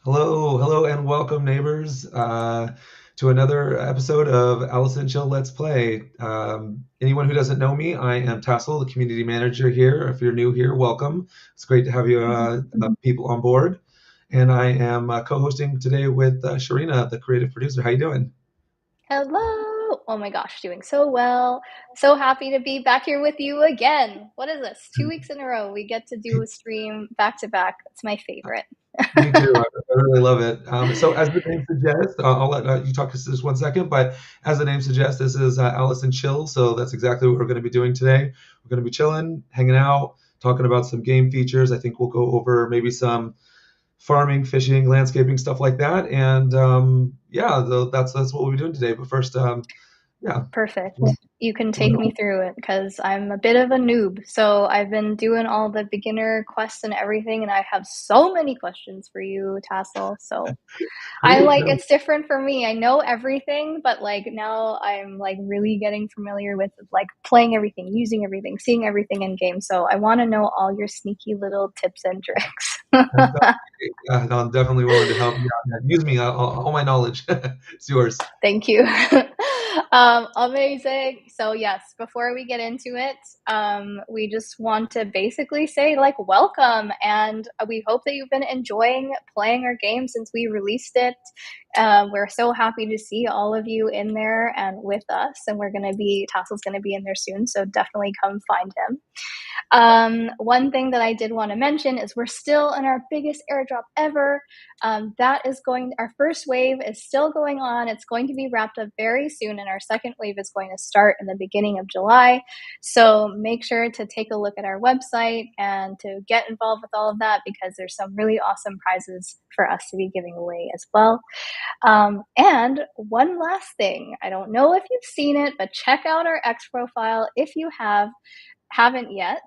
Hello, hello, and welcome, neighbors, to another episode of Allison Chill Let's Play. Anyone who doesn't know me, I am Tassel, the community manager here. If you're new here, welcome. It's great to have you people on board. And I am co-hosting today with Sharina, the creative producer. How you doing? Hello! Oh my gosh, doing so well. So happy to be back here with you again. What is this? 2 weeks in a row we get to do a stream back to back. It's my favorite. Me too. I really love it. So, as the name suggests, I'll let you talk just 1 second. But as the name suggests, this is Alice and Chill. So that's exactly what we're going to be doing today. We're going to be chilling, hanging out, talking about some game features. I think we'll go over maybe some farming, fishing, landscaping stuff like that. And yeah, that's what we'll be doing today. But first, yeah. Perfect. You can take me through it because I'm a bit of a noob. So I've been doing all the beginner quests and everything, and I have so many questions for you, Tassel. So Great. No, it's different for me. I know everything, but like now I'm like really getting familiar with like playing everything, using everything, seeing everything in game. So I want to know all your sneaky little tips and tricks. that's great. No, I'm definitely willing to help you out. Yeah, use me. All my knowledge. It's yours. Thank you. Amazing. So yes, before we get into it, we just want to basically say like welcome, and we hope that you've been enjoying playing our game since we released it. We're so happy to see all of you in there and with us, and Tassel's gonna be in there soon, so definitely come find him. One thing that I did want to mention is we're still in our biggest airdrop ever. Our first wave is still going on. It's going to be wrapped up very soon, and our second wave is going to start in the beginning of July. So make sure to take a look at our website and to get involved with all of that because there's some really awesome prizes for us to be giving away as well. And one last thing, I don't know if you've seen it, but check out our X profile if you haven't yet.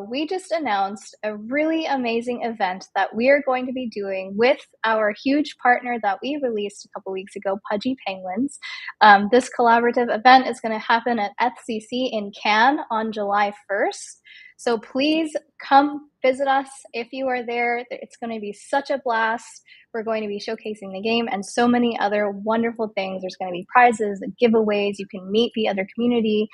We just announced a really amazing event that we are going to be doing with our huge partner that we released a couple weeks ago, Pudgy Penguins. This collaborative event is going to happen at FCC in Cannes on July 1st. So please come visit us if you are there. It's going to be such a blast. We're going to be showcasing the game and so many other wonderful things. There's going to be prizes and giveaways. You can meet the other community.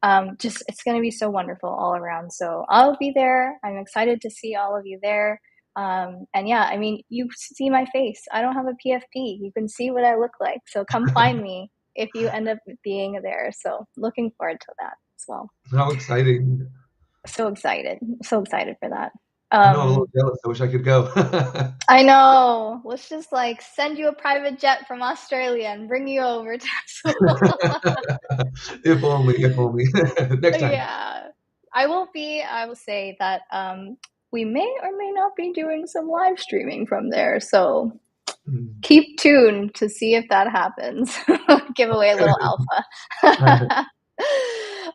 It's going to be so wonderful all around. So I'll be there. I'm excited to see all of you there. And yeah, I mean, you see my face. I don't have a PFP. You can see what I look like. So come find me if you end up being there. So looking forward to that as well. How exciting. So excited for that. I know I'm a little jealous. I wish I could go. I know. Let's just like send you a private jet from Australia and bring you over to If only, if only. Next time. Yeah. I will say that we may or may not be doing some live streaming from there. So Mm. keep tuned to see if that happens. Give away a little alpha.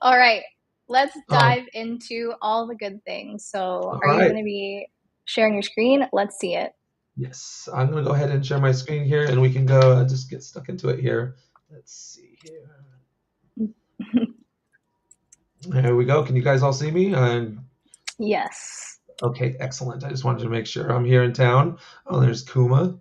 All right. Let's dive into all the good things. So, are you going to be sharing your screen? Let's see it. Yes, I'm going to go ahead and share my screen here and we can go just get stuck into it here. Let's see here. There we go. Can you guys all see me? Yes. Okay, excellent. I just wanted to make sure I'm here in town. Oh, there's Kuma.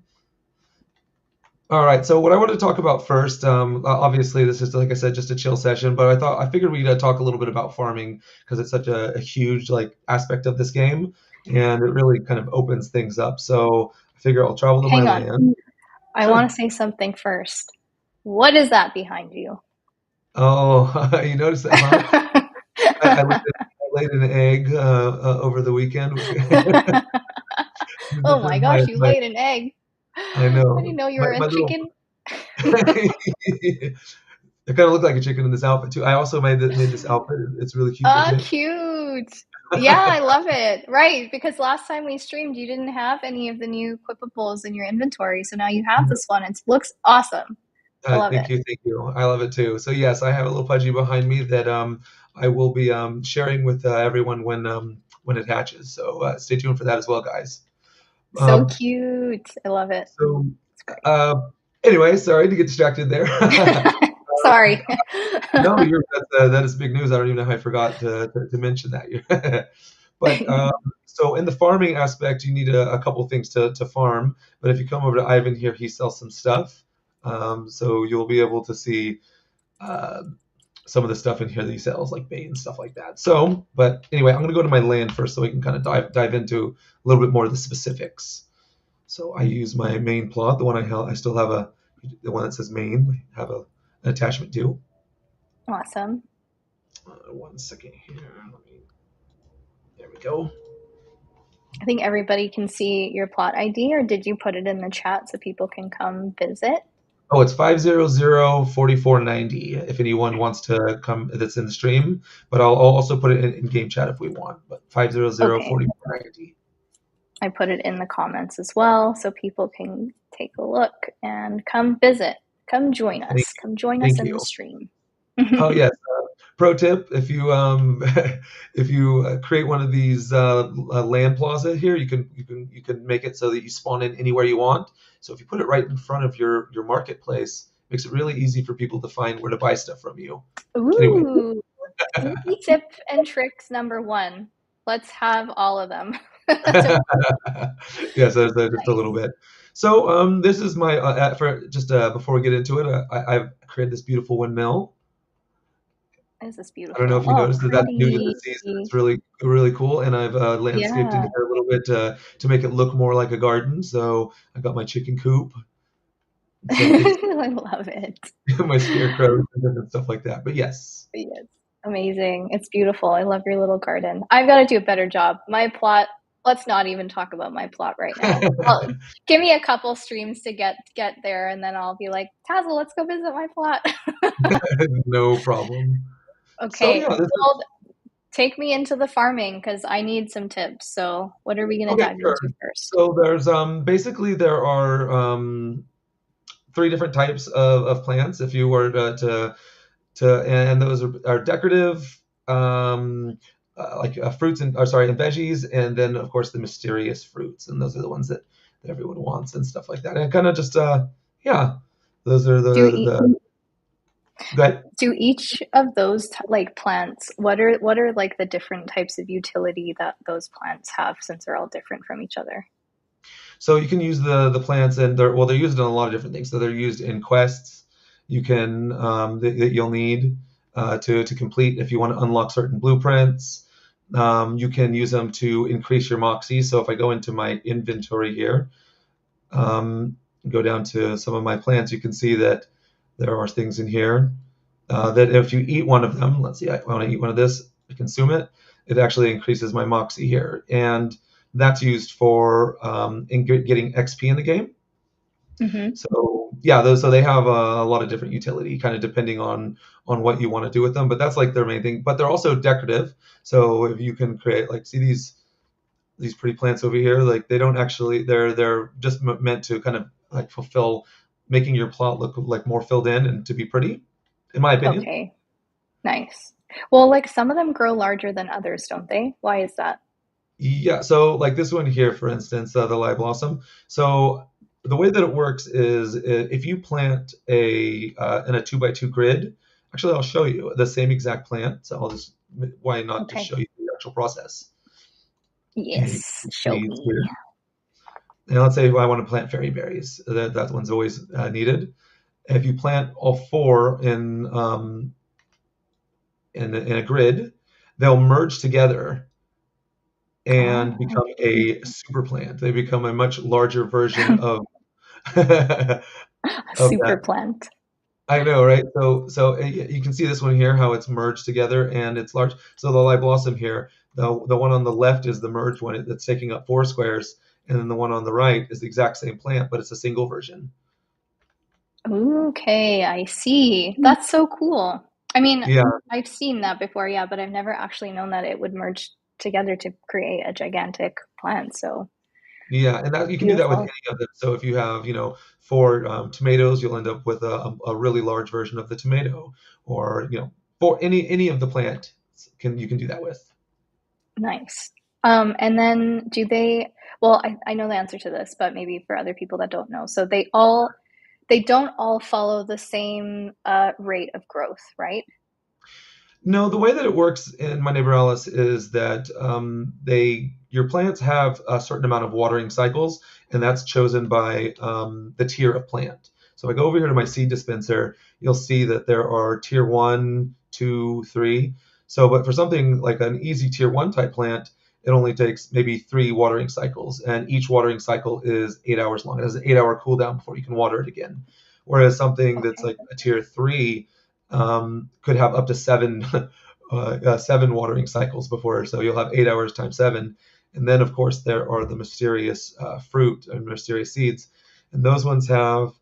All right, so what I wanted to talk about first, obviously this is, like I said, just a chill session, but I figured we'd talk a little bit about farming because it's such a huge like aspect of this game, and it really kind of opens things up. So I figure I'll travel to my land. I want to say something first. What is that behind you? Oh, you noticed that, huh? I laid an egg over the weekend. Oh my gosh, you laid an egg. I know. I didn't know you were a chicken. It kind of looked like a chicken in this outfit too. I also made this outfit. It's really cute. Oh, cute. Yeah, I love it. Right, because last time we streamed, you didn't have any of the new equipables in your inventory, so now you have this one. It looks awesome. I love it. Thank you. I love it too. So yes, I have a little Pudgy behind me that I will be sharing with everyone when it hatches. So stay tuned for that as well, guys. So cute. I love it. So anyway, sorry to get distracted there. Sorry. No, that is big news. I don't even know how I forgot to mention that. But So in the farming aspect, you need a couple things to farm. But if you come over to Ivan here, he sells some stuff. So you'll be able to see uh, some of the stuff in here that he sells, like bait and stuff like that. So, but anyway, I'm going to go to my land first so we can kind of dive into a little bit more of the specifics. So I use my main plot, the one I still have the one that says main. We have an attachment to. Awesome. One second here. There we go. I think everybody can see your plot ID, or did you put it in the chat so people can come visit? Oh, it's 500-4490 if anyone wants to come that's in the stream, but I'll also put it in game chat if we want, but 500-4490. I put it in the comments as well so people can take a look and come visit. Come join us. Come join us in the stream. Oh, yes. Pro tip: if you if you create one of these land plaza here, you can make it so that you spawn in anywhere you want. So if you put it right in front of your marketplace, it makes it really easy for people to find where to buy stuff from you. Ooh, anyway. Sneaky tip and tricks number 1. Let's have all of them. Yes, there's just a little bit. So this is my for just before we get into it, I've created this beautiful windmill. This is beautiful. I don't know if you noticed that's new to the season. It's really, really cool. And I've landscaped in here a little bit to make it look more like a garden. So I got my chicken coop. So I love it. My scarecrows and stuff like that. But yes. Yes. Amazing. It's beautiful. I love your little garden. I've got to do a better job. My plot, let's not even talk about my plot right now. Give me a couple streams to get there, and then I'll be like, Tazzle, let's go visit my plot. No problem. Okay, so, yeah, take me into the farming because I need some tips. So what are we going to dive into first? So there's basically there are 3 different types of plants. If you were to and those are decorative, like fruits and veggies, and then of course the mysterious fruits, and those are the ones that everyone wants and stuff like that. And kind of just yeah, those are the Do each of those like plants, what are like the different types of utility that those plants have, since they're all different from each other? So you can use the plants, and they're used in a lot of different things. So they're used in quests. You can that you'll need to complete if you want to unlock certain blueprints. You can use them to increase your moxie. So if I go into my inventory here, go down to some of my plants, you can see that there are things in here that if you eat one of them, let's see, I want to eat one of this, I consume it, it actually increases my moxie here. And that's used for getting XP in the game. Mm-hmm. So yeah, so they have a lot of different utility, kind of depending on what you want to do with them. But that's like their main thing. But they're also decorative. So if you can create, like, see these pretty plants over here, like they don't actually, they're just meant to kind of like fulfill, making your plot look like more filled in and to be pretty, in my opinion. Okay, nice. Well, like some of them grow larger than others, don't they? Why is that? Yeah, so like this one here, for instance, the Live Blossom. So the way that it works is if you plant in a 2x2 grid, actually I'll show you the same exact plant. So I'll just, why not just show you the actual process? Yes, show me. And let's say I want to plant fairy berries. That one's always needed. If you plant all 4 in a grid, they'll merge together and become a super plant. They become a much larger version of super plant. I know, right? So you can see this one here, how it's merged together and it's large. So the Live Blossom here, the one on the left is the merged one that's taking up 4 squares, and then the one on the right is the exact same plant, but it's a single version. Okay, I see. That's so cool. I mean, yeah, I've seen that before, yeah, but I've never actually known that it would merge together to create a gigantic plant. So yeah, and that you can do that with any of them. So if you have, 4 tomatoes, you'll end up with a really large version of the tomato, or for any of the plant, you can do that with. Nice. And then do they? Well, I know the answer to this, but maybe for other people that don't know, so they don't all follow the same rate of growth, right? No, the way that it works in My Neighbor Alice is that your plants have a certain amount of watering cycles, and that's chosen by the tier of plant. So if I go over here to my seed dispenser, you'll see that there are tier 1, 2, 3. So, but for something like an easy tier 1 type plant, it only takes maybe 3 watering cycles, and each watering cycle is 8 hours long. It has an 8-hour cooldown before you can water it again. Whereas something that's Okay. like a tier 3 could have up to 7 7 watering cycles before. So you'll have 8 hours times 7. And then, of course, there are the mysterious fruit and mysterious seeds. And those ones have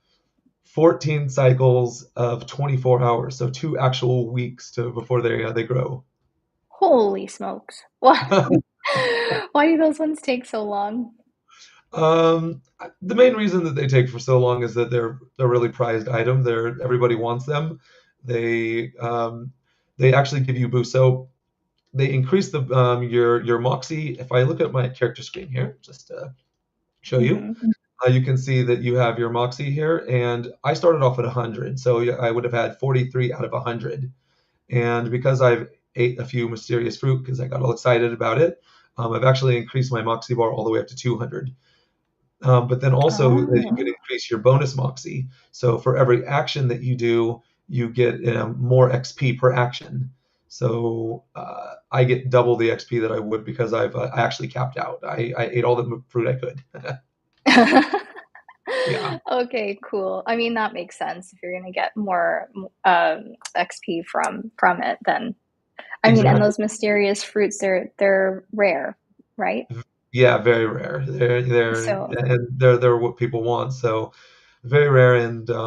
14 cycles of 24 hours, so 2 actual weeks to before they grow. Holy smokes. Why why do those ones take so long? The main reason that they take for so long is that they're a really prized item. Everybody wants them. They they actually give you boost. So they increase the your moxie. If I look at my character screen here, just to show you, Mhm. you can see that you have your moxie here, and I started off at 100, so I would have had 43 out of 100. And because I've ate a few mysterious fruit because I got all excited about it, I've actually increased my moxie bar all the way up to 200. But then also you can Oh, increase your bonus moxie. So for every action that you do, you get more XP per action. So I get double the XP that I would because I actually capped out. I ate all the fruit I could. Yeah, okay, cool. I mean, that makes sense. If you're gonna get more XP from it, then I mean, and exactly. those mysterious fruits, they're rare, right? Yeah, very rare. So, They're what people want. So very rare, and makes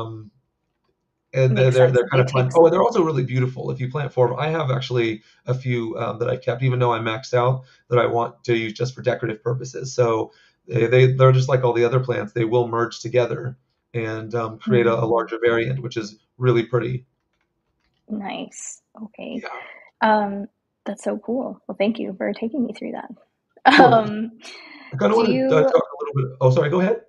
sense they're that kind they of fun. take Oh, so and they're also really beautiful if you plant 4 of them. I have actually a few that I kept, even though I maxed out, that I want to use just for decorative purposes. So they're just like all the other plants. They will merge together and create a mm, larger variant, which is really pretty. nice. Okay. Yeah, Um, that's so cool. Well, thank you for taking me through that. of course. Um, I kind of do want to you talk a little bit. Oh, sorry. Go ahead.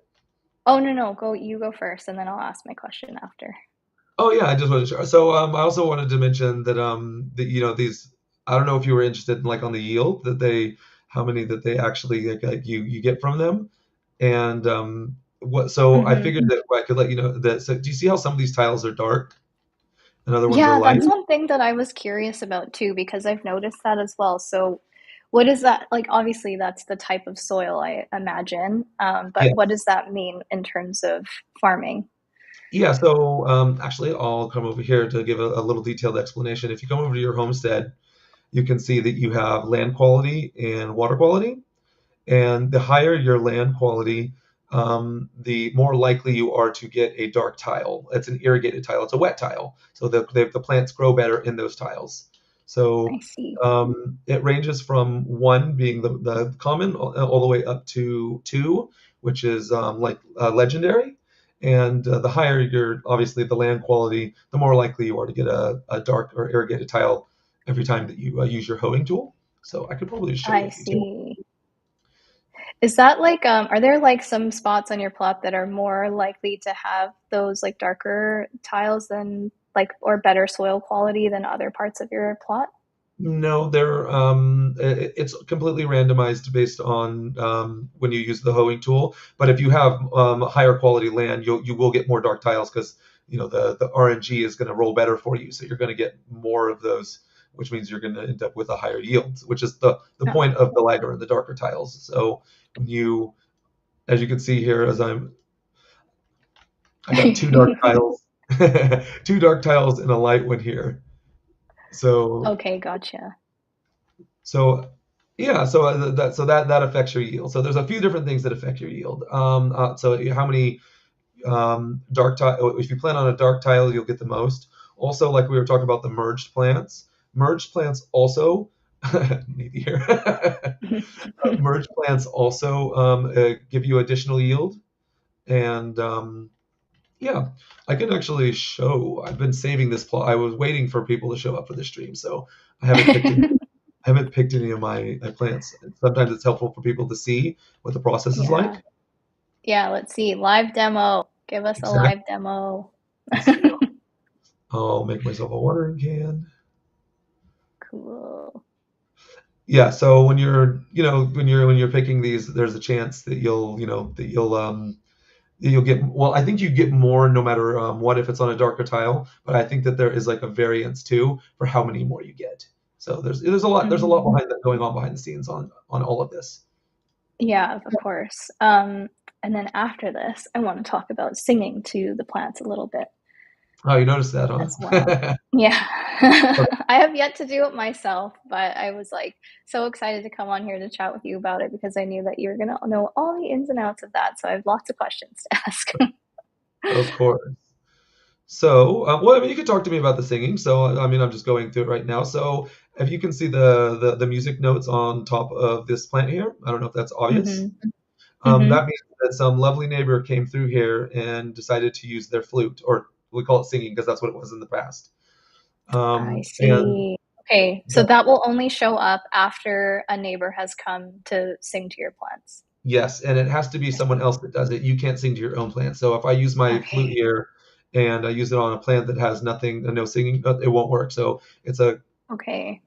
Oh, no, no, you go first, and then I'll ask my question after. Oh yeah, I just wanted to share. So I also wanted to mention that these. I don't know if you were interested in like on the yield that they how many that they actually like you get from them, and what. So I Mhm. figured that I could let you know that. So do you see how some of these tiles are dark and other ones are Yeah, light? that's one thing that I was curious about too, because I've noticed that as well. So, what is that like? Obviously, that's the type of soil I imagine, but Yeah, what does that mean in terms of farming? yeah. So actually, I'll come over here to give a little detailed explanation. If you come over to your homestead, you can see that you have land quality and water quality. And the higher your land quality, the more likely you are to get a dark tile. It's an irrigated tile. It's a wet tile. So the plants grow better in those tiles. So I see. it ranges from 1 being the common all the way up to 2, which is like legendary. And the higher your, obviously, the land quality, the more likely you are to get a dark or irrigated tile every time that you use your hoeing tool. So I could probably just show you I a few too. see. Is that like, are there like some spots on your plot that are more likely to have those like darker tiles than like, or better soil quality than other parts of your plot? No, it's completely randomized based on when you use the hoeing tool. But if you have higher quality land, you will get more dark tiles because the RNG is going to roll better for you. So you're going to get more of those, which means you're going to end up with a higher yield, which is the Oh, point of the lighter and the darker tiles. So when you, as you can see here, I got 2 dark tiles, 2 dark tiles and a light one here. So okay, gotcha. So yeah, so that affects your yield. So there's a few different things that affect your yield. So how many dark tile? If you plant on a dark tile, you'll get the most. Also, like we were talking about the merged plants. Merged plants also maybe here. Merged plants also give you additional yield, and yeah, I can actually show. I've been saving this plot. I was waiting for people to show up for the stream, so I haven't picked any I haven't picked any of my plants. Sometimes it's helpful for people to see what the process is Yeah. like. Yeah, let's see. Live demo. Give us a Exactly. live demo. Let's see. I'll make myself a watering can. Cool. Yeah, so when you're, when you're picking these, there's a chance that you'll get, well, I think you get more no matter what if it's on a darker tile, but I think that there is like a variance too for how many more you get. So there's a lot Mhm. behind that going on behind the scenes on all of this. Yeah, of course. And then after this, I want to talk about singing to the plants a little bit Oh, you noticed that, as well. huh? Yeah. I have yet to do it myself, but I was like so excited to come on here to chat with you about it because I knew that you were going to know all the ins and outs of that. So I have lots of questions to ask. Of course. So, well, I mean, you could talk to me about the singing. So, I mean, I'm just going through it right now. So, if you can see the music notes on top of this plant here, I don't know if that's obvious. Hmm. Hmm. That means that some lovely neighbor came through here and decided to use their flute, or we call it singing because that's what it was in the past. I And see. Okay, so that, that will only show up after a neighbor has come to sing to your plants. yes, and it has to be someone else that does it. You can't sing to your own plant. So if I use my flute Okay. here and I use it on a plant that has nothing, no singing, it won't work. So it's a Okay.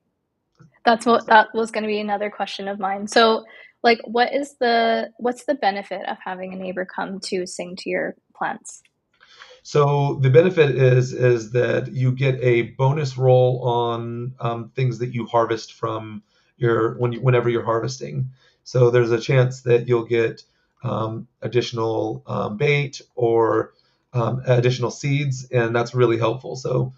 That was going to be another question of mine. So, like, what's the benefit of having a neighbor come to sing to your plants? So the benefit is that you get a bonus roll on things that you harvest from whenever you're harvesting. So there's a chance that you'll get additional bait or additional seeds, and that's really helpful. So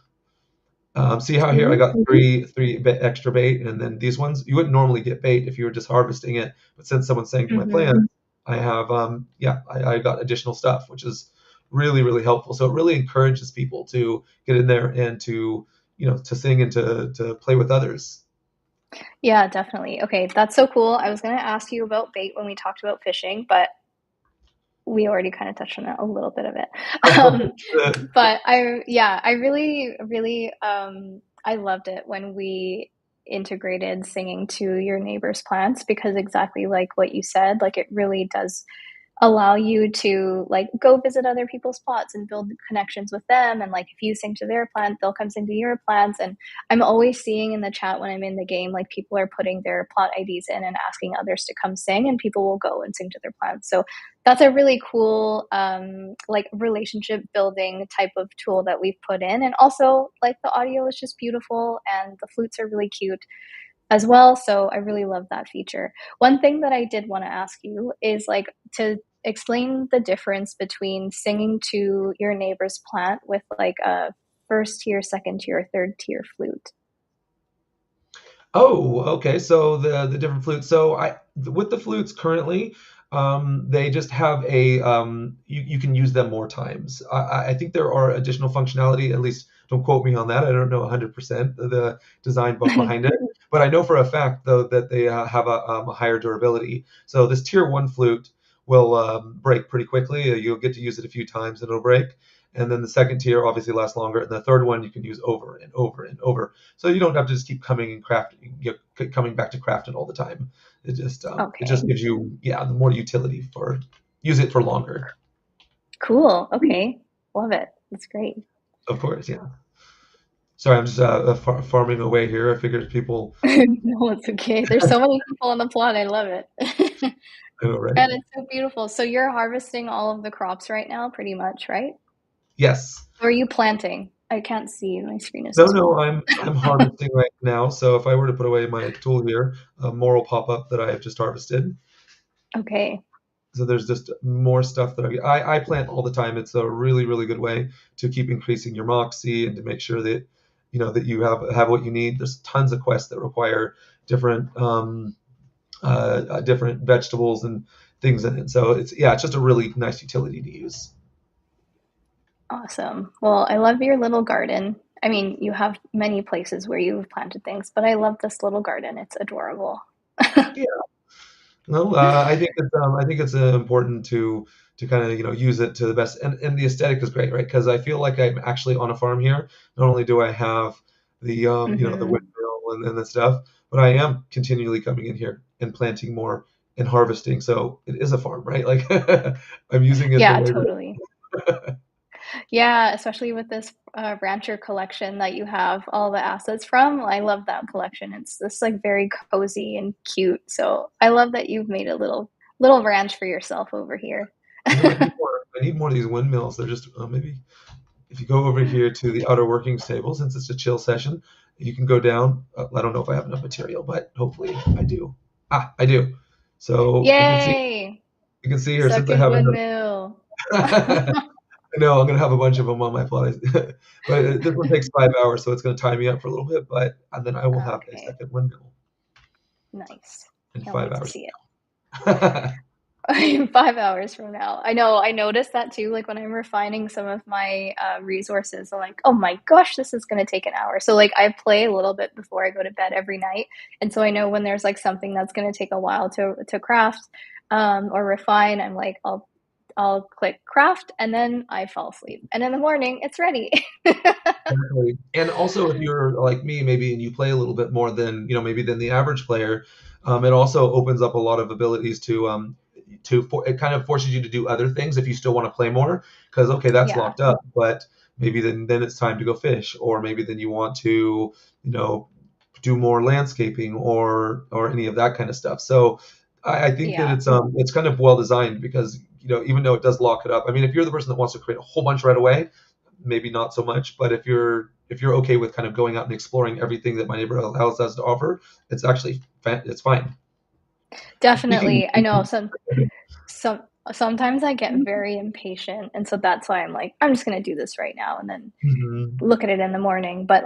see how here I Ooh. got three extra bait, and then these ones you wouldn't normally get bait if you were just harvesting it, but since someone's saying to my Hmm. plant, I have I got additional stuff, which is really really helpful. So it really encourages people to get in there and to to sing and to play with others. Yeah, definitely. Okay, that's so cool. I was going to ask you about bait when we talked about fishing, but we already kind of touched on it, a little bit of it. Um, but I really, really, I loved it when we integrated singing to your neighbor's plants because exactly like what you said, like it really does allow you to like go visit other people's plots and build connections with them, and like if you sing to their plant they'll come sing to your plants. And I'm always seeing in the chat when I'm in the game like people are putting their plot IDs in and asking others to come sing, and people will go and sing to their plants. So that's a really cool like relationship building type of tool that we've put in. And also like the audio is just beautiful and the flutes are really cute as well. So I really love that feature. One thing that I did want to ask you is like to explain the difference between singing to your neighbor's plant with like a first tier, second tier, third tier flute. Oh, okay. So the different flutes. So I with the flutes currently, they just have you can use them more times. I think there are additional functionality. At least don't quote me on that. I don't know 100% the design behind it, but I know for a fact though that they have a higher durability. So this tier one flute will break pretty quickly. You'll get to use it a few times and it'll break. And then the second tier obviously lasts longer, and the third one you can use over and over and over, so you don't have to just keep coming and crafting, coming back to craft it all the time. It just Okay, gives you the more utility for use it for longer. cool. Okay, love it. That's great. Of course, yeah. Sorry, I'm just farming away here. I figured people, No, it's okay. There's so many people on the plot. I love it. I know, right? And it's so beautiful. So you're harvesting all of the crops right now, pretty much, right? Yes. Or are you planting? I can't see. My screen is so No, no, small. I'm harvesting right now. So if I were to put away my tool here, more will pop up that I have just harvested. Okay. So there's just more stuff that I plant all the time. It's a really really good way to keep increasing your moxie and to make sure that that you have what you need. There's tons of quests that require different different vegetables and things in it. So it's just a really nice utility to use. Awesome. Well, I love your little garden. I mean, you have many places where you've planted things, but I love this little garden. It's adorable. Yeah. No, I think it's important to kind of use it to the best, and the aesthetic is great, right? Because I feel like I'm actually on a farm here. Not only do I have the Hmm. windmill and the stuff, but I am continually coming in here and planting more and harvesting. So it is a farm, right? Like I'm using it the Yeah, way totally. Yeah, especially with this rancher collection that you have all the assets from. I love that collection. It's this like very cozy and cute. So I love that you've made a little ranch for yourself over here. I need more. I need more of these windmills. They're just maybe if you go over here to the outer workings table, since it's a chill session, you can go down. I don't know if I have enough material, but hopefully I do. I do. So Yay! you can see here since I Second have enough. windmill. I know I'm gonna have a bunch of them on my plot, but this one takes 5 hours, so it's gonna tie me up for a little bit. But and then I will have a Okay, second windmill nice. in Can't five wait to hours. see it. 5 hours from now. I know, I noticed that too. Like when I'm refining some of my resources, I'm like, oh my gosh, this is going to take an hour. So, like, I play a little bit before I go to bed every night. And so I know when there's like something that's going to take a while to craft or refine, I'm like, I'll click craft and then I fall asleep. And in the morning, it's ready. Exactly. And also, if you're like me, maybe, and you play a little bit more than maybe than the average player, it also opens up a lot of abilities it kind of forces you to do other things if you still want to play more. Because okay, that's Yeah, locked up, but maybe then it's time to go fish, or maybe then you want to you know do more landscaping or any of that kind of stuff. So I think that yeah, it's kind of well designed because even though it does lock it up. I mean, if you're the person that wants to create a whole bunch right away, maybe not so much. But if you're okay with kind of going out and exploring everything that my neighborhood house has to offer, it's actually it's fine. Speaking, definitely. I know some sometimes I get very impatient, and so that's why I'm like, I'm just gonna do this right now, and then Mhm. look at it in the morning. But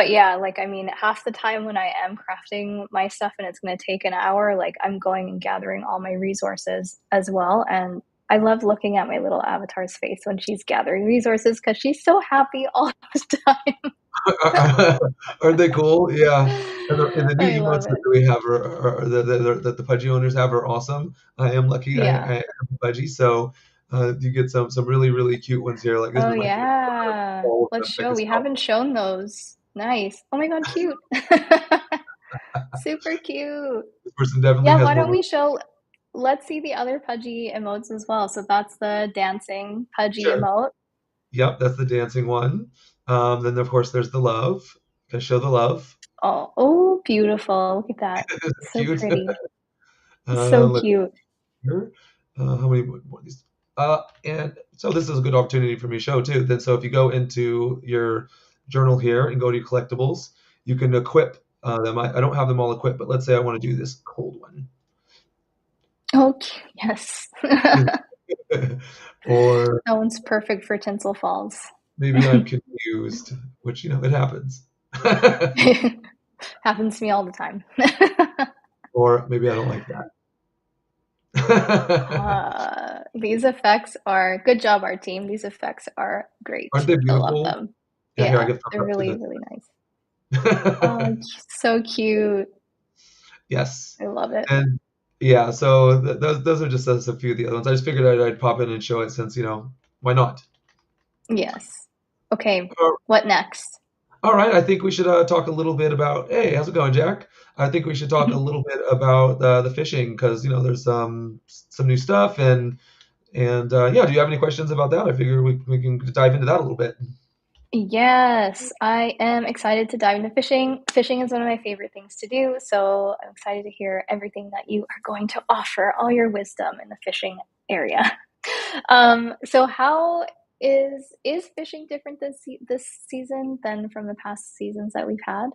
yeah, like I mean, half the time when I am crafting my stuff and it's going to take an hour, like I'm going and gathering all my resources as well. And I love looking at my little avatar's face when she's gathering resources because she's so happy all the time. Aren't they cool? Yeah. And the new I love emotes that it. we have are that the Pudgy owners have are awesome. I am lucky. I Yeah. have a Pudgy, so you get some really really cute ones here. Like this Oh is my favorite. yeah. All of Let's them. Check show. this We out. haven't shown those. Nice. Oh my God, cute. Super cute. This person definitely Yeah, has why more. don't we show let's see the other Pudgy emotes as well. So that's the dancing Pudgy Sure. emote. Yep, that's the dancing one. Then of course there's the love. Gotta show the love. Oh, beautiful. Look at that. This is So cute. pretty. So Let's cute. see here. How many more of these? And so this is a good opportunity for me to show too. Then so if you go into your journal here and go to your collectibles, you can equip them. I don't have them all equipped, but let's say I want to do this cold one. Okay, yes. Or That one's perfect for Tinsel Falls. maybe I'm confused, which it happens. Happens to me all the time. Or maybe I don't like that. These effects are good job, our team. These effects are great. Aren't they I love beautiful? them. Yeah, here I Yeah, get thumbs they're up to really, this. really nice. Oh, so cute. Yes. I love it. And yeah, so those are just a few of the other ones. I just figured I'd pop in and show it since, why not? Yes. Okay, Uh, what next? All right, I think we should talk a little bit about. Hey, how's it going, Jack? I think we should talk a little bit about the fishing because there's some new stuff and yeah. Do you have any questions about that? I figure we can dive into that a little bit. Yes, I am excited to dive into fishing. Fishing is one of my favorite things to do, so I'm excited to hear everything that you are going to offer, all your wisdom in the fishing area. So how is fishing different this season than from the past seasons that we've had?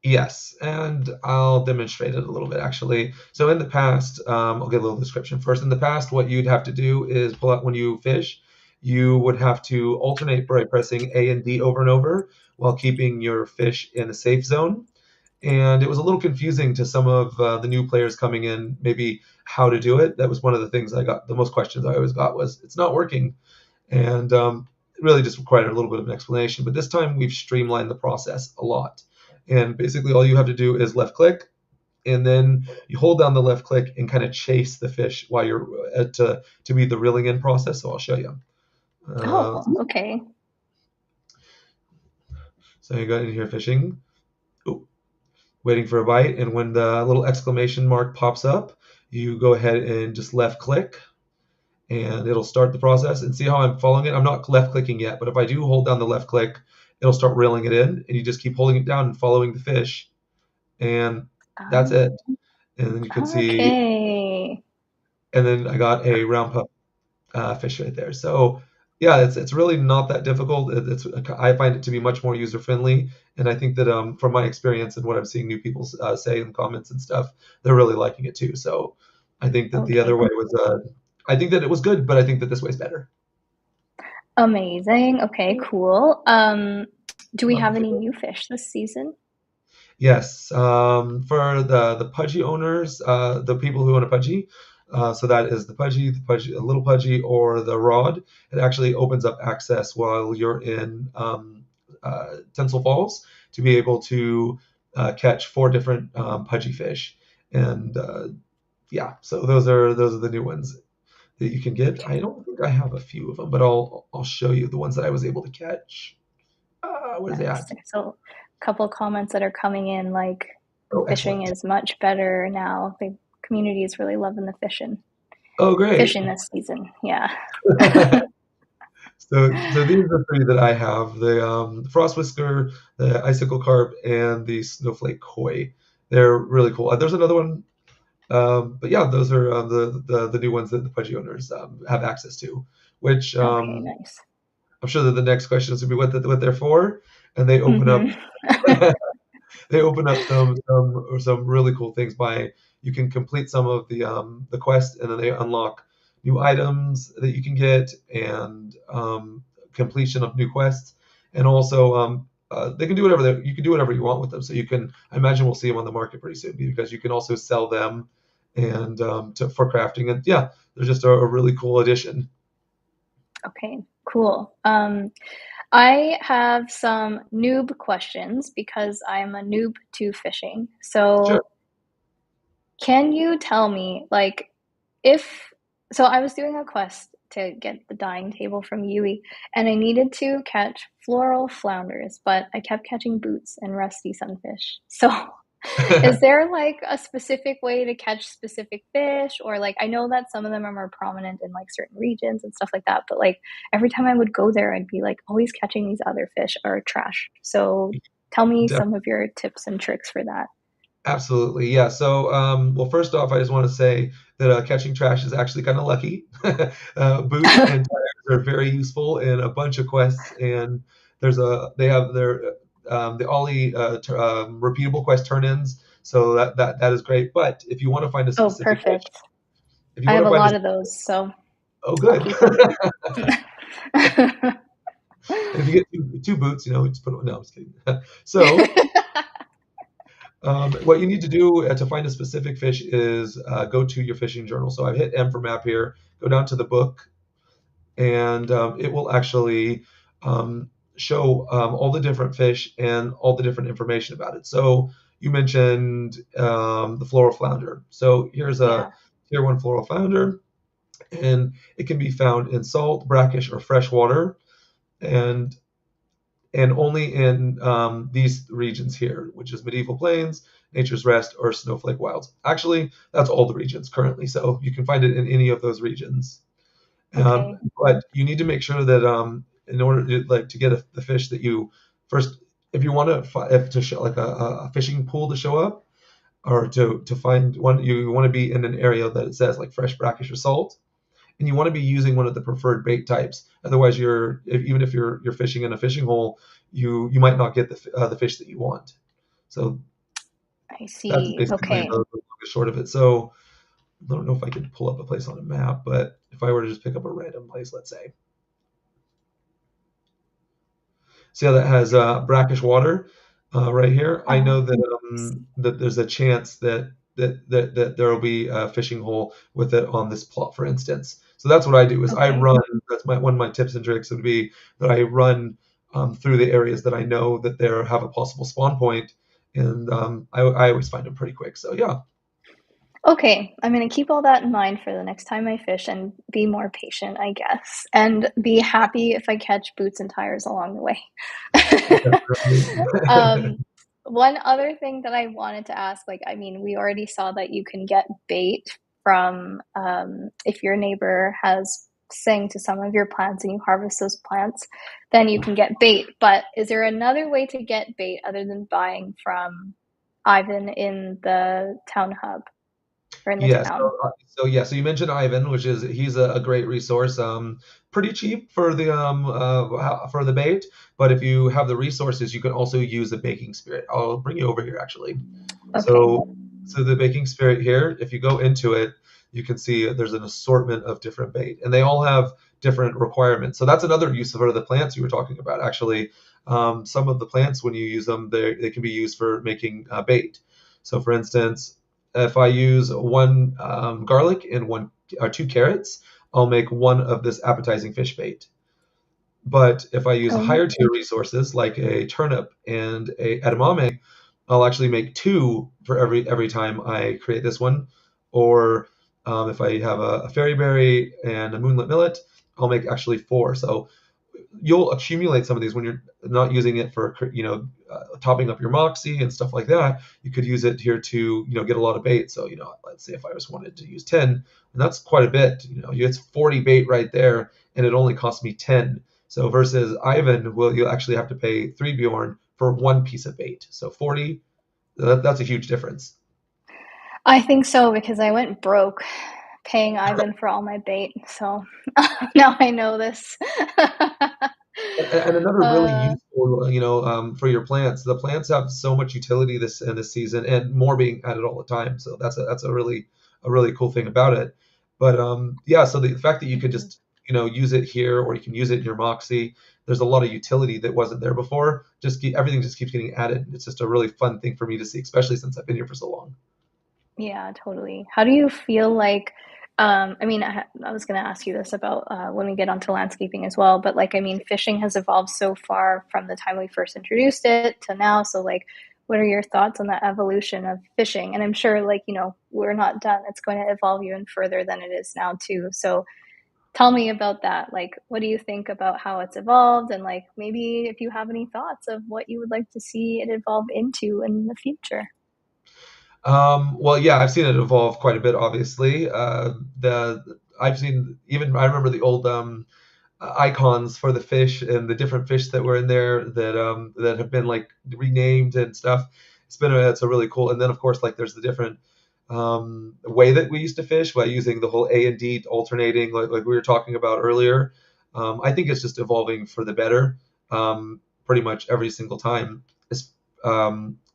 Yes, and I'll demonstrate it a little bit actually. So in the past, I'll give a little description first. In the past, what you'd have to do is pull out when you fish, you would have to alternate by pressing A and D over and over while keeping your fish in a safe zone. And it was a little confusing to some of the new players coming in, maybe how to do it. That was one of the things I got. The most questions I always got was, "It's not working," and it really just required a little bit of an explanation. But this time we've streamlined the process a lot. And basically, all you have to do is left click, and then you hold down the left click and kind of chase the fish while you're to be the reeling in process. So I'll show you. Uh, Oh, okay. so you got in here fishing, ooh, waiting for a bite, and when the little exclamation mark pops up, you go ahead and just left click, and it'll start the process. And see how I'm following it? I'm not left clicking yet, but if I do hold down the left click it'll start reeling it in, and you just keep holding it down and following the fish, and that's Um, it. And then you can see, okay. and then I got a round pup fish right there. So yeah, it's really not that difficult. It's I find it to be much more user friendly, and I think that from my experience and what I'm seeing new people say in comments and stuff, they're really liking it too. So I think that the Okay. other way was I think that it was good, but I think that this way's better. Amazing. Okay, cool. Do we Um, have any new fish this season? Yes, for the pudgy owners, the people who own a pudgy, so that is the pudgy, a little pudgy, or the rod. It actually opens up access while you're in Tinsel Falls to be able to catch 4 different pudgy fish, and yeah, so those are the new ones that you can get. I don't think I have a few of them, but I'll show you the ones that I was able to catch. Where's they Nice. at? So, a couple comments that are coming in like Oh, fishing excellent. is much better now. The community is really loving the Oh, great. fishing this season. Yeah. So these are the 3 that I have: the frost whisker, the icicle carp, and the snowflake koi. They're really cool. There's another one, but yeah, those are the new ones that the pudgy owners have access to. Which Okay, nice. I'm sure that the next question is going to be what they're for, and they open up Mm-hmm. they open up some really cool things by you can complete some of the quest, and then they unlock new items that you can get, and completion of new quests, and also they can do whatever you can do whatever you want with them. So you can, I imagine we'll see them on the market pretty soon, because you can also sell them and for crafting, and yeah, they're just a really cool addition. Okay, cool. I have some noob questions because I'm a noob to fishing. Sure. So, can you tell me, like, if so I was doing a quest to get the dying table from Yui, and I needed to catch floral flounders, but I kept catching boots and rusty sunfish. So, is there like a specific way to catch specific fish? Or like I know that some of them are more prominent in like certain regions and stuff like that, but like every time I would go there, I'd be like always catching these other fish are trash. So tell me some of your tips and tricks for that. Absolutely, yeah. So, well, first off, I just want to say that catching trash is actually kind of lucky. Boots and tires are very useful in a bunch of quests, and they have their the Ollie repeatable quest turn-ins, so that is great. But if you want to find a Oh, specific fish, perfect. if you I want have to a find a lot of those, so oh, I'll good. keep them. And if you get two boots, just put no, I'm just kidding. So what you need to do to find a specific fish is go to your fishing journal. So I've hit M for map here, go down to the book, and it will actually show all the different fish and all the different information about it. So you mentioned the floral flounder. So here's a Yeah. tier 1 floral flounder, and it can be found in salt, brackish, or fresh water, and only in these regions here, which is Medieval Plains, Nature's Rest, or Snowflake Wilds. Actually, that's all the regions currently, so you can find it in any of those regions. Okay. But you need to make sure that in order to get the fish that you first, if you want to show like a fishing pool to show up, or to find one, you want to be in an area that it says like fresh, brackish, or salt, and you want to be using one of the preferred bait types. Otherwise, even if you're fishing in a fishing hole, you might not get the fish that you want. So I that's see. basically Okay. the short of it. So I don't know if I could pull up a place on a map, but if I were to just pick up a random place, let's say, see how that has brackish water right here. I know Um, that there's a chance that there will be a fishing hole with it on this plot, for instance. So that's what I do is I okay. run. That's one of my tips and tricks would be that I run through the areas that I know that there have a possible spawn point, and I always find them pretty quick. So yeah. Okay, I'm gonna keep all that in mind for the next time I fish and be more patient, I guess, and be happy if I catch boots and tires along the way. Um, one other thing that I wanted to ask, like, I mean, we already saw that you can get bait from if your neighbor has sing to some of your plants and you harvest those plants, then you can get bait. But is there another way to get bait other than buying from Ivan in the town hub or in the Yeah, town? so you mentioned Ivan, which is he's a great resource. Pretty cheap for the bait, but if you have the resources, you can also use the baking spirit. I'll bring you over here actually. Okay. So the baking spirit here, if you go into it, you can see there's an assortment of different bait, and they all have different requirements. So that's another use of the plants you were talking about. Actually, some of the plants, when you use them, they can be used for making bait. So, for instance, if I use one garlic and one or two carrots, I'll make one of this appetizing fish bait. But if I use Oh, higher tier resources like a turnip and a edamame, I'll actually make two for every time I create this one. Or if I have a fairy berry and a moonlit millet, I'll make actually four. So you'll accumulate some of these when you're not using it for topping up your moxie and stuff like that. You could use it here to get a lot of bait. So let's say if I just wanted to use 10, and that's quite a bit. It's 40 bait right there, and it only costs me 10. So versus Ivan, well, you'll actually have to pay 3 Bjorn for one piece of bait. So 40, that's a huge difference. I think so because I went broke paying Ivan for all my bait. So now I know this. And another really uh, useful, for your plants. The plants have so much utility this season, and more being added all the time. So that's a really cool thing about it. But yeah, so the fact that you could just use it here, or you can use it in your Moxie. There's a lot of utility that wasn't there before. Everything just keeps getting added. It's just a really fun thing for me to see, especially since I've been here for so long. yeah, totally. How do you feel like, I mean, I was going to ask you this about when we get onto landscaping as well, but like, I mean, fishing has evolved so far from the time we first introduced it to now. So, like, what are your thoughts on the evolution of fishing? And I'm sure, like, we're not done. It's going to evolve even further than it is now, too. So, tell me about that. Like, what do you think about how it's evolved? And, like, maybe if you have any thoughts of what you would like to see it evolve into in the future. Well, yeah, I've seen it evolve quite a bit, obviously. The I've seen even I remember the old icons for the fish and the different fish that were in there that have been like renamed and stuff. It's a really cool. And then of course like there's the different way that we used to fish by using the whole A and D alternating like we were talking about earlier. I think it's just evolving for the better pretty much every single time.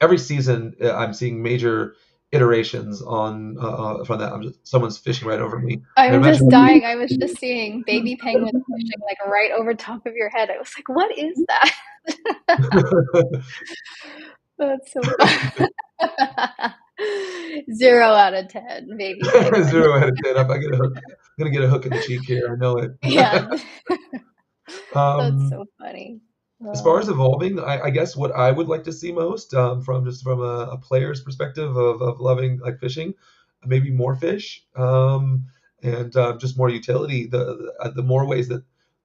Every season I'm seeing major iterations on from that. Someone's fishing right over me. I I'm imagine. just dying. I was just seeing baby penguins fishing like right over top of your head. I was like, what is that? That's so fun. 0 out of 10, baby penguin. 0 out of 10. I'm gonna get a hook in the cheek here. I know it. Yeah, that's um, so funny. as far as Oh, evolving, I guess what I would like to see most, from a player's perspective of loving like fishing, maybe more fish, and just more utility. The more ways that,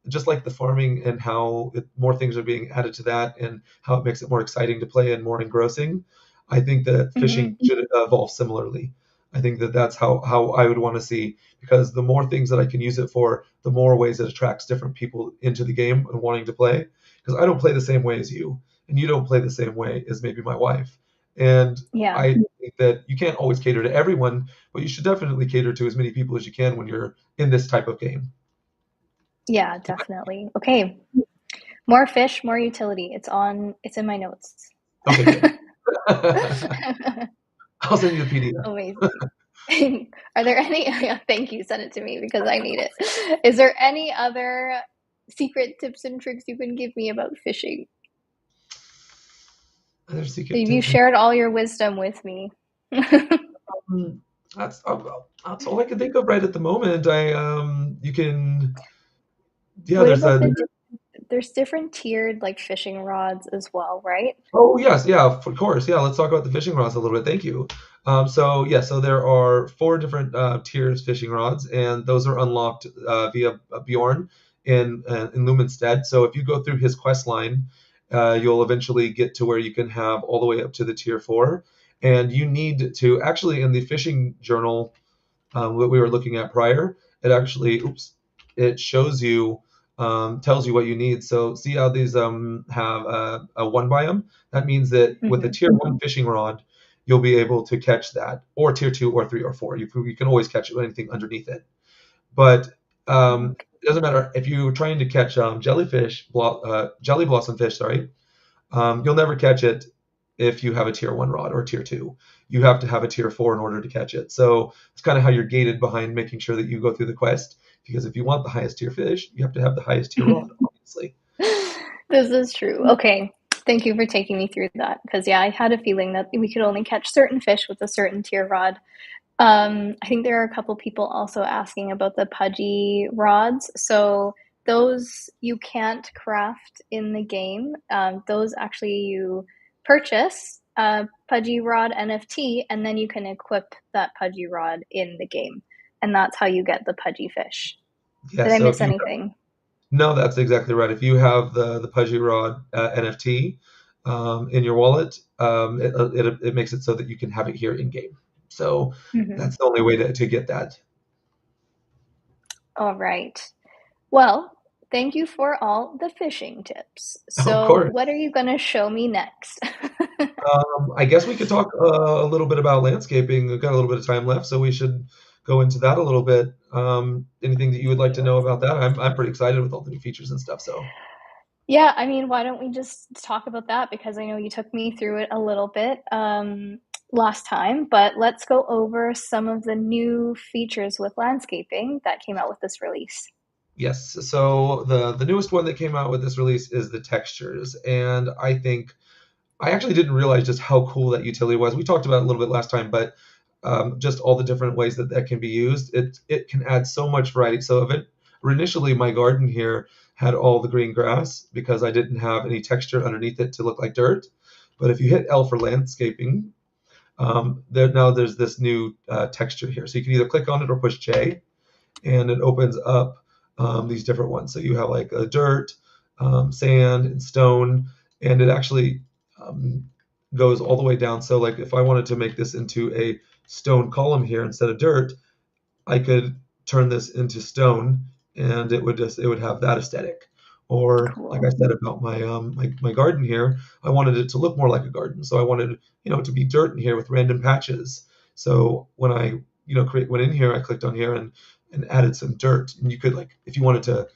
just like the farming and how more things are being added to that, and how it makes it more exciting to play and more engrossing. I think that mhm. fishing should evolve similarly. I think that that's how I would want to see, because the more things that I can use it for, the more ways it attracts different people into the game and wanting to play, because I don't play the same way as you, and you don't play the same way as maybe my wife. And Yeah, I think that you can't always cater to everyone, but you should definitely cater to as many people as you can when you're in this type of game. yeah, definitely. Okay, more fish, more utility. It's in my notes. Okay, good. I'll send you the PDF. Amazing. Are there any, yeah, thank you, send it to me because I need it. Is there any other secret tips and tricks you can give me about fishing? Other secret You tips. shared all your wisdom with me. Mm, that's all I can think of right at the moment. You can, yeah. What There's about a there's different tiered like fishing rods as well, right? Oh yes, yeah, of course, yeah. Let's talk about the fishing rods a little bit. Thank you. So there are four different tiers fishing rods, and those are unlocked via Bjorn in Lumenstead. So if you go through his quest line, you'll eventually get to where you can have all the way up to the tier four, and you need to actually in the fishing journal that we were looking at prior. It actually, oops. it shows you, tells you what you need. So see how these have a one biome? That means that with a Mm-hmm. tier one fishing rod, you'll be able to catch that, or tier two, or three, or four. You can always catch anything underneath it. But it doesn't matter if you're trying to catch jelly blossom fish. Sorry, you'll never catch it if you have a tier one rod or tier two. You have to have a tier four in order to catch it. So it's kind of how you're gated behind making sure that you go through the quest. Because if you want the highest tier fish, you have to have the highest tier rod, obviously. This is true. Okay. Thank you for taking me through that. Because, yeah, I had a feeling that we could only catch certain fish with a certain tier rod. I think there are a couple people also asking about the pudgy rods. So those you can't craft in the game. Those actually you purchase a pudgy rod NFT, and then you can equip that pudgy rod in the game, and that's how you get the pudgy fish. Yeah. Did I So miss if you anything? no, that's exactly right. If you have the Pudgy Rod NFT in your wallet, it makes it so that you can have it here in game. So Hmm. that's the only way to get that. All right. Well, thank you for all the fishing tips. Of So, course. what are you going to show me next? I guess we could talk a little bit about landscaping. We've got a little bit of time left, so we should go into that a little bit. Anything that you would like to know about that? I'm pretty excited with all the new features and stuff. So Yeah, I mean, why don't we just talk about that? Because I know you took me through it a little bit last time, but let's go over some of the new features with landscaping that came out with this release. yes, so the newest one that came out with this release is the textures, and I actually didn't realize just how cool that utility was. We talked about it a little bit last time, but just all the different ways that that can be used. It can add so much variety. So initially, my garden here had all the green grass because I didn't have any texture underneath it to look like dirt. But if you hit L for landscaping, there's this new texture here. So you can either click on it or push J, and it opens up these different ones. So you have like a dirt, sand, and stone, and it actually um, goes all the way down. So like if I wanted to make this into a stone column here instead of dirt, I could turn this into stone, and it would have that aesthetic. Or like I Cool. said about my garden here, I wanted it to look more like a garden. So I wanted to be dirt in here with random patches. So when I went in here, I clicked on here and added some dirt. And you could, like, if you wanted to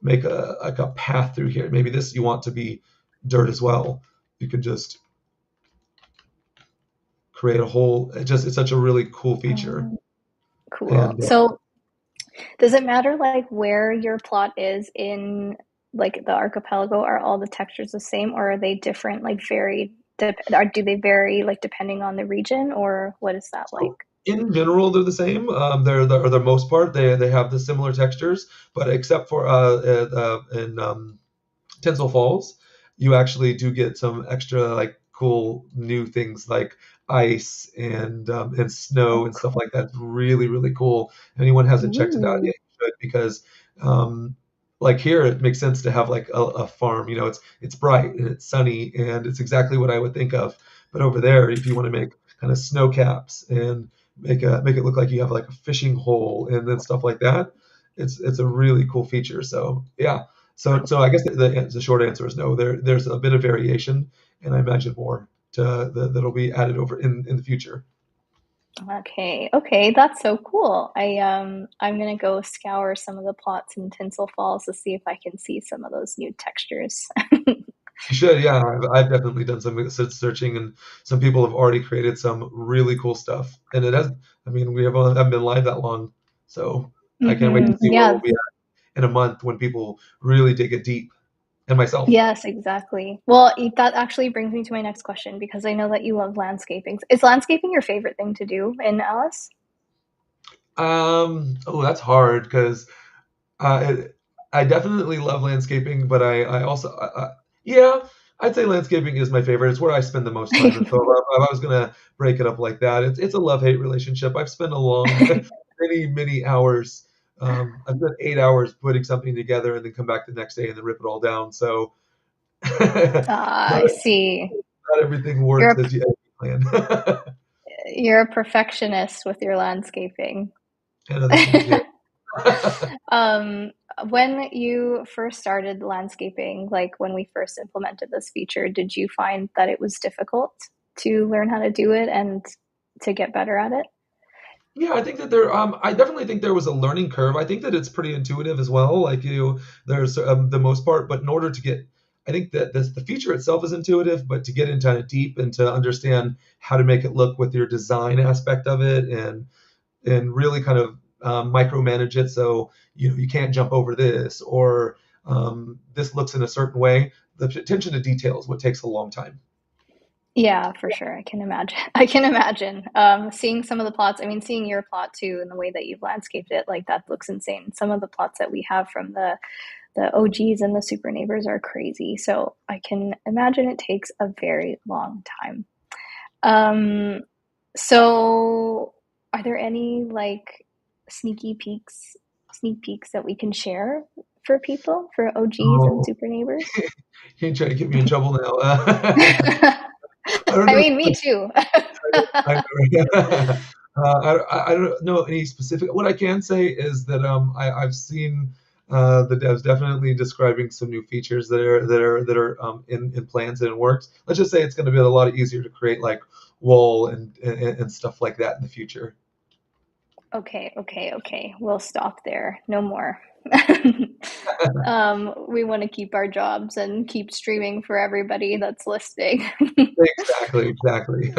make a path through here, maybe this you want to be dirt as well. You could just create a whole. It's such a really cool feature. Um, cool. And So, does it matter like where your plot is in like the archipelago? Are all the textures the same, or are they different, like varied? Do they vary like depending on the region, or what is that like? So in general, they're the same. Or the most part, they have the similar textures, but except for in Tinsel Falls, you actually do get some extra like cool new things like ice and snow Oh, and stuff cool. like that. It's really really cool. If anyone hasn't checked it out Ooh. yet, you should, because um, like here it makes sense to have like a farm. It's bright and it's sunny and it's exactly what I would think of. But over there, if you want to make kind of snow caps and make it look like you have like a fishing hole and then stuff like that, it's a really cool feature. So yeah, so I guess the short answer is no. There's a bit of variation, and I imagine more that'll be added over in the future. Okay, okay, that's so cool. I'm gonna go scour some of the plots in Tinsel Falls to see if I can see some of those new textures. You should, yeah. I've definitely done some searching, and some people have already created some really cool stuff. And it has, I mean, haven't been live that long, so I can't wait to see where we'll Yeah, be at in a month when people really dig it deep, and myself. yes, exactly. Well, that actually brings me to my next question because I know that you love landscaping. Is landscaping your favorite thing to do in Alice? Oh, that's hard because it, I definitely love landscaping, but I also, yeah, I'd say landscaping is my favorite. It's where I spend the most time. And so if I was gonna break it up like that, it's a love-hate relationship. I've spent a long, many hours. I've spent 8 hours putting something together and then come back the next day and then rip it all down. So Ah, not, I see. not everything You're works a, as you plan. you're a perfectionist with your landscaping. And other things, yeah. when you first started landscaping, like when we first implemented this feature, did you find that it was difficult to learn how to do it and to get better at it? Yeah, I think that I definitely think there was a learning curve. I think that it's pretty intuitive as well. Like there's the most part, but in order to get, I think that the feature itself is intuitive, but to get into kind of deep and to understand how to make it look with your design aspect of it and really kind of micromanage it. So you can't jump over this or this looks in a certain way. The attention to detail is what takes a long time. Yeah, for sure. I can imagine. I can imagine. Seeing some of the plots, I mean, seeing your plot too, and the way that you've landscaped it, like that looks insane. Some of the plots that we have from the OGs and the super neighbors are crazy. So I can imagine it takes a very long time. Um, so are there any like sneak peeks that we can share for people, for OGs and Oh, super neighbors? you trying to get me in trouble now. I don't I know. mean, me too. I I don't know any specific. What I can say is that I've seen the devs definitely describing some new features that are in plans and in works. Let's just say it's going to be a lot easier to create like wall and stuff like that in the future. Okay, okay, okay. We'll stop there. No more. We want to keep our jobs and keep streaming for everybody that's listening. Exactly, exactly.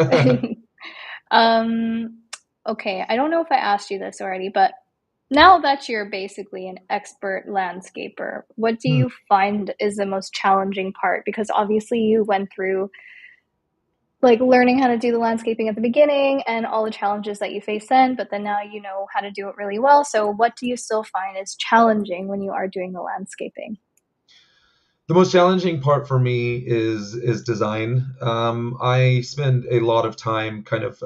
Um, okay, I don't know if I asked you this already, but now that you're basically an expert landscaper, what do Hmm. you find is the most challenging part? Because obviously you went through like learning how to do the landscaping at the beginning and all the challenges that you face then, but then now you know how to do it really well. So, what do you still find is challenging when you are doing the landscaping? The most challenging part for me is design. I spend a lot of time kind of.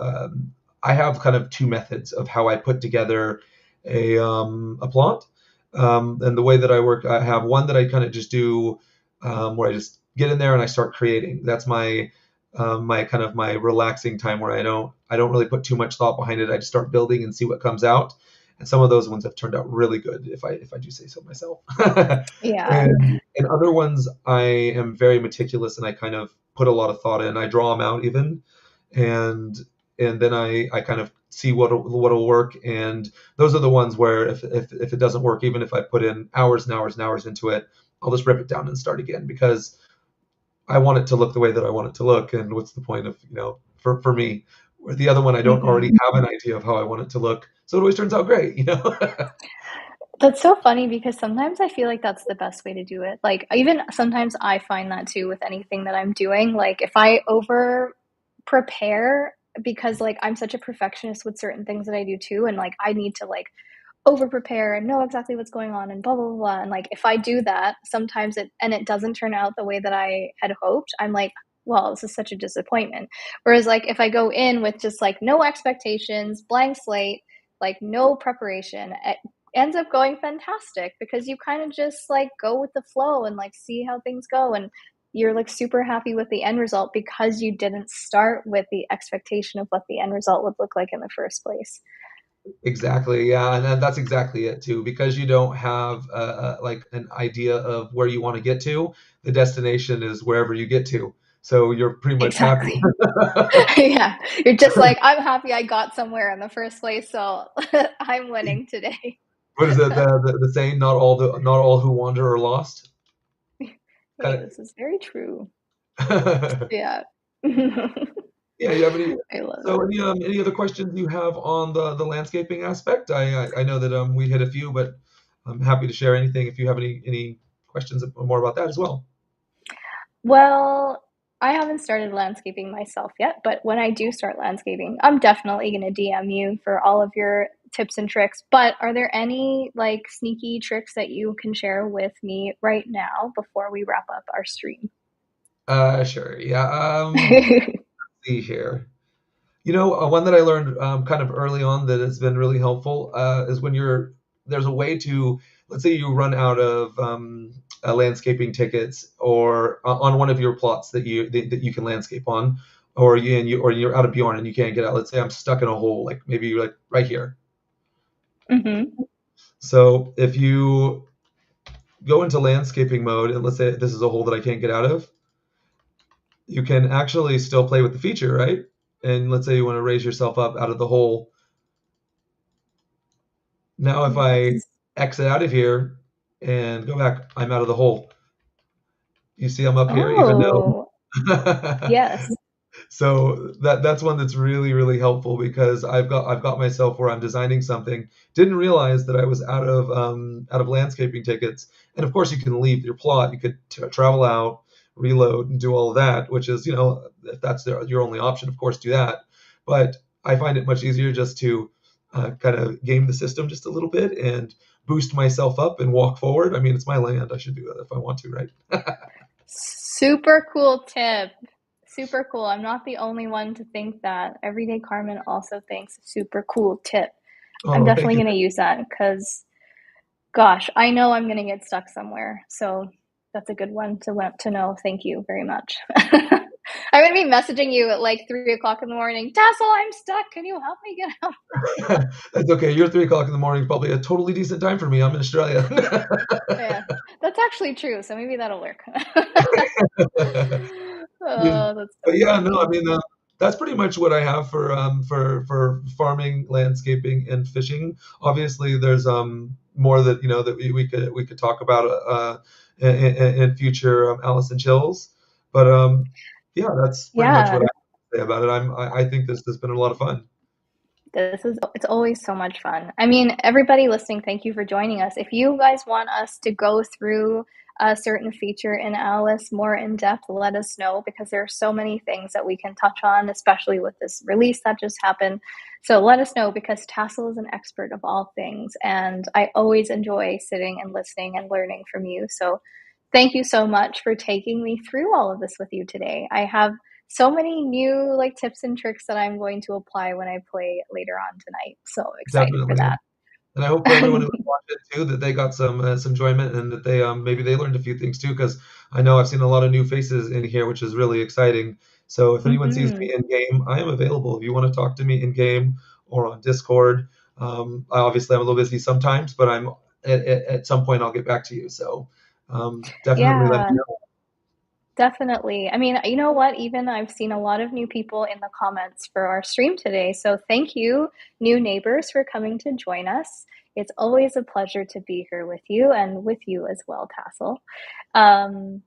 I have kind of two methods of how I put together a plot, and the way that I work, I have one that I kind of just do where I just get in there and I start creating. That's my kind of my relaxing time where I don't really put too much thought behind it. I just start building and see what comes out. And some of those ones have turned out really good, if I do say so myself. Yeah. And other ones, I am very meticulous and I kind of put a lot of thought in. I draw them out even, and and then I kind of see what'll work. And those are the ones where if it doesn't work, even if I put in hours and hours and hours into it, I'll just rip it down and start again because I want it to look the way that I want it to look. And what's the point of for me? Where the other one, I don't already Hmm. have an idea of how I want it to look, so it always turns out great. That's so funny because sometimes I feel like that's the best way to do it. Like, even sometimes I find that too with anything that I'm doing. Like, if I over prepare, because like I'm such a perfectionist with certain things that I do too, and like I need to like over prepare and know exactly what's going on and blah blah blah. And like if I do that, sometimes it doesn't turn out the way that I had hoped, I'm like, well, this is such a disappointment. Whereas like if I go in with just like no expectations, blank slate, like no preparation, it ends up going fantastic because you kind of just like go with the flow and like see how things go, and you're like super happy with the end result because you didn't start with the expectation of what the end result would look like in the first place. Exactly. Yeah, and that's exactly it too. Because you don't have like an idea of where you want to get to, the destination is wherever you get to. So you're pretty much happy. Exactly. Yeah, you're just like, I'm happy I got somewhere in the first place, so I'm winning today. What is it? The saying, not all who wander are lost. Hey, Kind this is very true. of. Yeah. I Yeah. You have any? love So it. any other questions you have on the landscaping aspect? I know that we hit a few, but I'm happy to share anything if you have any questions more about that as well. Well, I haven't started landscaping myself yet, but when I do start landscaping, I'm definitely going to DM you for all of your tips and tricks. But are there any like sneaky tricks that you can share with me right now before we wrap up our stream? Sure. Yeah. Let's see here. One that I learned kind of early on that has been really helpful is when there's a way to, let's say you run out of landscaping tickets or on one of your plots that you can landscape on, or you're out of Bjorn and you can't get out. Let's say I'm stuck in a hole, like maybe like right here. Hmm. So if you go into landscaping mode, and let's say this is a hole that I can't get out of, you can actually still play with the feature, right? And let's say you want to raise yourself up out of the hole. Now, if I Yes. exit out of here and go back, I'm out of the hole. You see, I'm up here, even Oh, though. yes. So that's one that's really really helpful because I've got myself where I'm designing something, didn't realize that I was out of landscaping tickets, and of course you can leave your plot, you could travel out, reload, and do all of that, which is, if that's your only option, of course do that. But I find it much easier just to kind of game the system just a little bit and boost myself up and walk forward. I mean, it's my land, I should do that if I want to, right? Super cool tip. Super cool. I'm not the only one to think that. Everyday Carmen also thinks super cool tip. I'm Oh, thank definitely you. going to use that because, gosh, I know I'm going to get stuck somewhere. So that's a good one to know. Thank you very much. I'm going to be messaging you at like 3 o'clock in the morning. Tassel, I'm stuck. Can you help me get out? That's okay. Your 3 o'clock in the morning is probably a totally decent time for me. I'm in Australia. Yeah, that's actually true. So maybe that'll work. Yeah. Oh, that's But so yeah, no, I funny. mean, that's pretty much what I have for farming, landscaping, and fishing. Obviously, there's more that that we could talk about in future Allison Chills. But yeah, that's pretty much what Yeah, I have to say about it. I think this has been a lot of fun. it's always so much fun. I mean, everybody listening, thank you for joining us. If you guys want us to go through a certain feature in Alice more in depth, let us know because there are so many things that we can touch on, especially with this release that just happened. So let us know because Tassel is an expert of all things, and I always enjoy sitting and listening and learning from you. So thank you so much for taking me through all of this with you today. I have so many new like tips and tricks that I'm going to apply when I play later on tonight. So excited for Definitely. that. And I hope for everyone who watched it too that they got some enjoyment and that they maybe they learned a few things too, because I know I've seen a lot of new faces in here, which is really exciting. So if anyone sees Mm-hmm. me in game, I am available. If you want to talk to me in game or on Discord, I obviously I'm a little busy sometimes, but I'm at some point I'll get back to you. So definitely let me Yeah, know. definitely. I mean, you know what? Even I've seen a lot of new people in the comments for our stream today. So thank you, new neighbors, for coming to join us. It's always a pleasure to be here with you and with you as well, Tassel.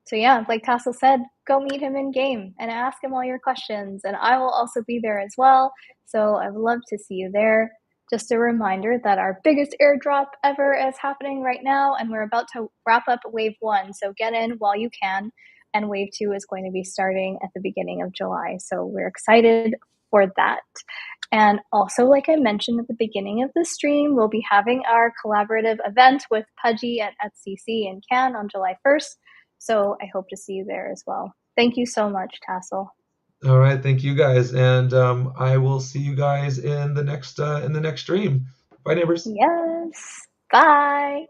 So yeah, like Tassel said, go meet him in game and ask him all your questions, and I will also be there as well. So I'd love to see you there. Just a reminder that our biggest airdrop ever is happening right now, and we're about to wrap up wave one. So get in while you can. And wave two is going to be starting at the beginning of July. So we're excited for that. And also, like I mentioned at the beginning of the stream, we'll be having our collaborative event with Pudgy at CC in Cannes on July 1st. So I hope to see you there as well. Thank you so much, Tassel. All right, thank you guys, and I will see you guys in the next stream. Bye, neighbors. Yes. Bye.